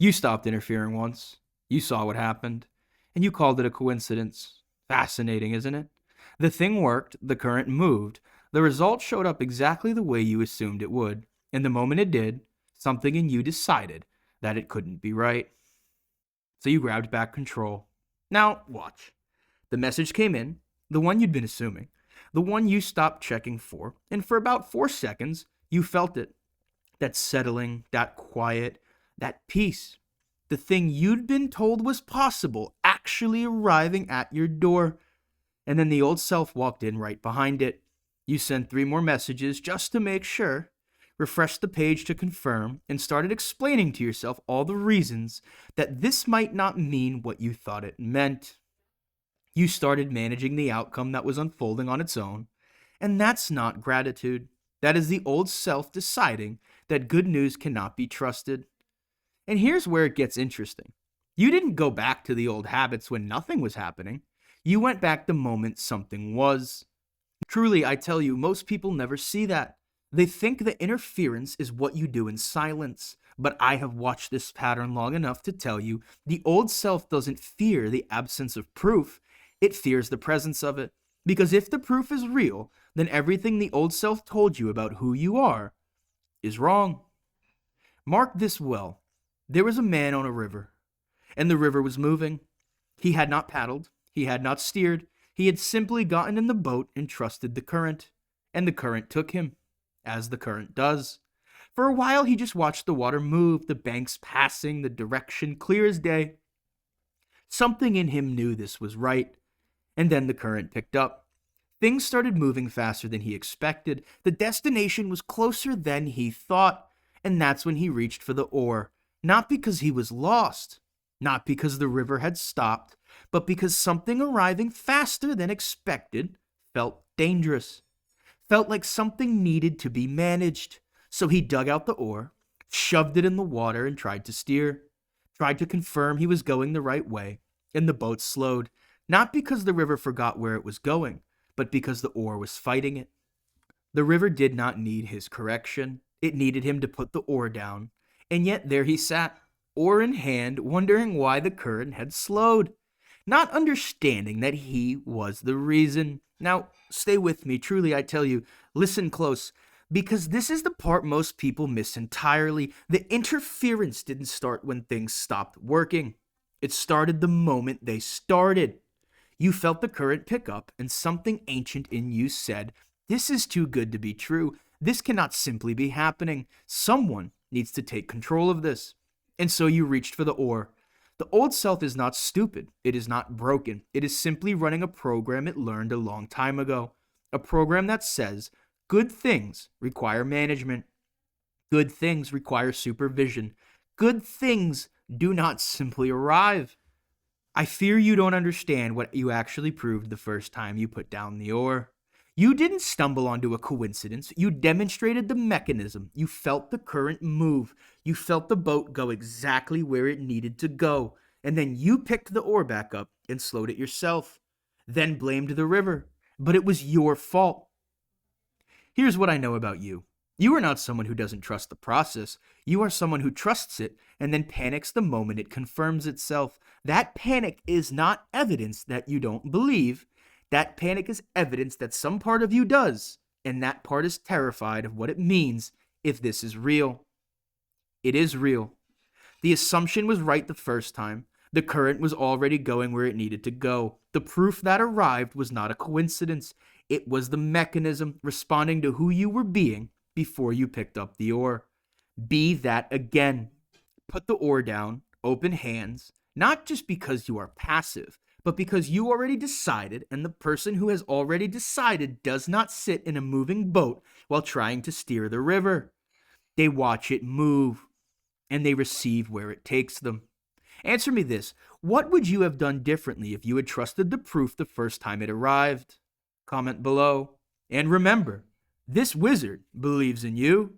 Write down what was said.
You stopped interfering once. You saw what happened. And you called it a coincidence. Fascinating, isn't it? The thing worked, the current moved, the result showed up exactly the way you assumed it would. And the moment it did, something in you decided that it couldn't be right. So you grabbed back control. Now, watch. The message came in, the one you'd been assuming, the one you stopped checking for, and for about 4 seconds, you felt it. That settling, that quiet, that peace. The thing you'd been told was possible actually arriving at your door. And then the old self walked in right behind it. You sent 3 more messages just to make sure, refreshed the page to confirm, and started explaining to yourself all the reasons that this might not mean what you thought it meant. You started managing the outcome that was unfolding on its own, and that's not gratitude. That is the old self deciding that good news cannot be trusted. And here's where it gets interesting. You didn't go back to the old habits when nothing was happening. You went back the moment something was. Truly, I tell you, most people never see that. They think that interference is what you do in silence. But I have watched this pattern long enough to tell you the old self doesn't fear the absence of proof, it fears the presence of it. Because if the proof is real, then everything the old self told you about who you are is wrong. Mark this well. There was a man on a river, and the river was moving. He had not paddled, he had not steered, he had simply gotten in the boat and trusted the current. And the current took him, as the current does. For a while he just watched the water move, the banks passing, the direction clear as day. Something in him knew this was right. And then the current picked up. Things started moving faster than he expected. The destination was closer than he thought. And that's when he reached for the oar. Not because he was lost, not because the river had stopped, but because something arriving faster than expected felt dangerous. Felt like something needed to be managed. So he dug out the oar, shoved it in the water, and tried to steer. Tried to confirm he was going the right way, and the boat slowed. Not because the river forgot where it was going, but because the oar was fighting it. The river did not need his correction. It needed him to put the oar down. And yet there he sat, oar in hand, wondering why the current had slowed. Not understanding that he was the reason. Now, stay with me. Truly, I tell you, listen close. Because this is the part most people miss entirely. The interference didn't start when things stopped working. It started the moment they started. You felt the current pick up, and something ancient in you said, "This is too good to be true. This cannot simply be happening. Someone needs to take control of this." And so you reached for the oar. The old self is not stupid. It is not broken. It is simply running a program it learned a long time ago. A program that says, good things require management. Good things require supervision. Good things do not simply arrive. I fear you don't understand what you actually proved the first time you put down the oar. You didn't stumble onto a coincidence. You demonstrated the mechanism. You felt the current move. You felt the boat go exactly where it needed to go. And then you picked the oar back up and slowed it yourself. Then blamed the river. But it was your fault. Here's what I know about you. You are not someone who doesn't trust the process. You are someone who trusts it and then panics the moment it confirms itself. That panic is not evidence that you don't believe. That panic is evidence that some part of you does, and that part is terrified of what it means if this is real. It is real. The assumption was right the first time. The current was already going where it needed to go. The proof that arrived was not a coincidence. It was the mechanism responding to who you were being before you picked up the oar. Be that again. Put the oar down, open hands, not just because you are passive, but because you already decided, and the person who has already decided does not sit in a moving boat while trying to steer the river. They watch it move, and they receive where it takes them. Answer me this. What would you have done differently if you had trusted the proof the first time it arrived? Comment below. And remember, this wizard believes in you.